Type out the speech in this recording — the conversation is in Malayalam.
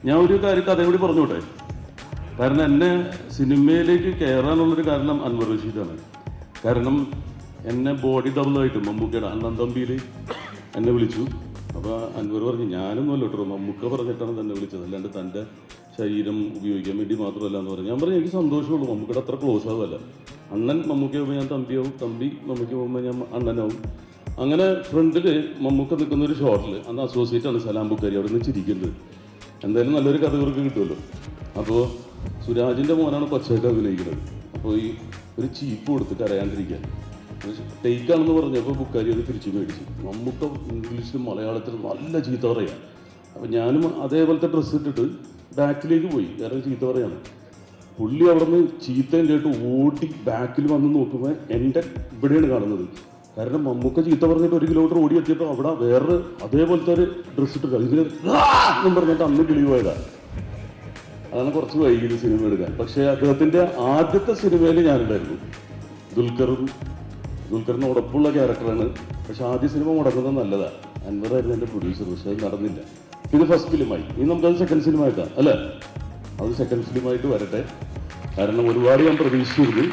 ഞാൻ ഒരു കഥ കൂടി പറഞ്ഞോട്ടെ. കാരണം എന്നെ സിനിമയിലേക്ക് കയറാനുള്ളൊരു കാരണം അൻവർ റഷീദാണ്. കാരണം എന്നെ ബോഡി ഡബിളായിട്ട് മമ്മൂക്കയുടെ അണ്ണൻ തമ്പിയിൽ എന്നെ വിളിച്ചു. അപ്പോൾ അൻവർ പറഞ്ഞു ഞാനൊന്നും അല്ല കേട്ടോ, മമ്മൂക്ക പറഞ്ഞിട്ടാണ് തന്നെ വിളിച്ചത്, അല്ലാണ്ട് തൻ്റെ ശരീരം ഉപയോഗിക്കാൻ വേണ്ടി മാത്രമല്ല എന്ന് പറഞ്ഞു. ഞാൻ പറഞ്ഞു എനിക്ക് സന്തോഷമുള്ളൂ, മമ്മൂക്കയുടെ അത്ര ക്ലോസ് ആവുമല്ല. അണ്ണൻ മമ്മൂക്ക പോകുമ്പോൾ ഞാൻ തമ്പിയാവും, തമ്പി മമ്മൂക്ക പോകുമ്പോൾ ഞാൻ അണ്ണനാവും. അങ്ങനെ ഫ്രണ്ടിൽ മമ്മൂക്ക നിൽക്കുന്ന ഒരു ഷോട്ടിൽ അന്ന് അസോസിയേറ്റ് ആണ് സലാം ബുക്കാരി, അവിടെ നിന്ന് ചിരിക്കുന്നത്. എന്തായാലും നല്ലൊരു കഥ ഇവർക്ക് കിട്ടുമല്ലോ. അപ്പോൾ സുരാജിൻ്റെ മോനാണ് കൊച്ചായിട്ട് അഭിനയിക്കുന്നത്. അപ്പോൾ ഈ ഒരു ചീപ്പ് കൊടുത്ത് കരയാണ്ടിരിക്കാൻ ടേക്കാണെന്ന് പറഞ്ഞപ്പോൾ ബുക്കാരി അത് തിരിച്ചു മേടിച്ചു. മമ്മൂക്ക ഇംഗ്ലീഷിലും മലയാളത്തിലും നല്ല ചീത്ത പറയാം. അപ്പോൾ ഞാനും അതേപോലത്തെ ഡ്രസ്സ് ഇട്ടിട്ട് ബാക്കിലേക്ക് പോയി, കാരണം ചീത്ത പറയാണ്. പുള്ളി അവിടെ നിന്ന് ചീത്തയും കേട്ട് ഓടി ബാക്കിൽ വന്ന് നോക്കുമ്പോൾ എൻ്റെ ഇവിടെയാണ് കാണുന്നത്. കാരണം മമ്മൂക്ക ചീത്ത പറഞ്ഞിട്ട് 1 കിലോമീറ്റർ ഓടി എത്തിയപ്പോൾ അവിടെ വേറെ അതേപോലത്തെ ഒരു ഡ്രസ്സ് ഇട്ടിട്ട് ഇതിന് എന്നും പറഞ്ഞിട്ട് അന്ന് കിളി പോയതാണ്. അതാണ് കുറച്ച് വൈകിയത് സിനിമ എടുക്കാൻ. പക്ഷേ അദ്ദേഹത്തിൻ്റെ ആദ്യത്തെ സിനിമയിൽ ഞാനുണ്ടായിരുന്നു. ദുൽഖറിനോടൊപ്പമുള്ള ക്യാരക്ടറാണ്. പക്ഷെ ആദ്യ സിനിമ മുടക്കുന്നത് നല്ലതാണ്. അൻവറായിരുന്നു എൻ്റെ പ്രൊഡ്യൂസർ. പക്ഷെ അത് നടന്നില്ല. ഇത് ഫസ്റ്റ് ഫിലിമായി. ഇനി നമുക്കത് സെക്കൻഡ് ഫിലിം ആയിട്ടാണ് അല്ലേ? അത് സെക്കൻഡ് ഫിലിമായിട്ട് വരട്ടെ. കാരണം ഒരുപാട് ഞാൻ പ്രതീക്ഷിച്ചിരുന്നു.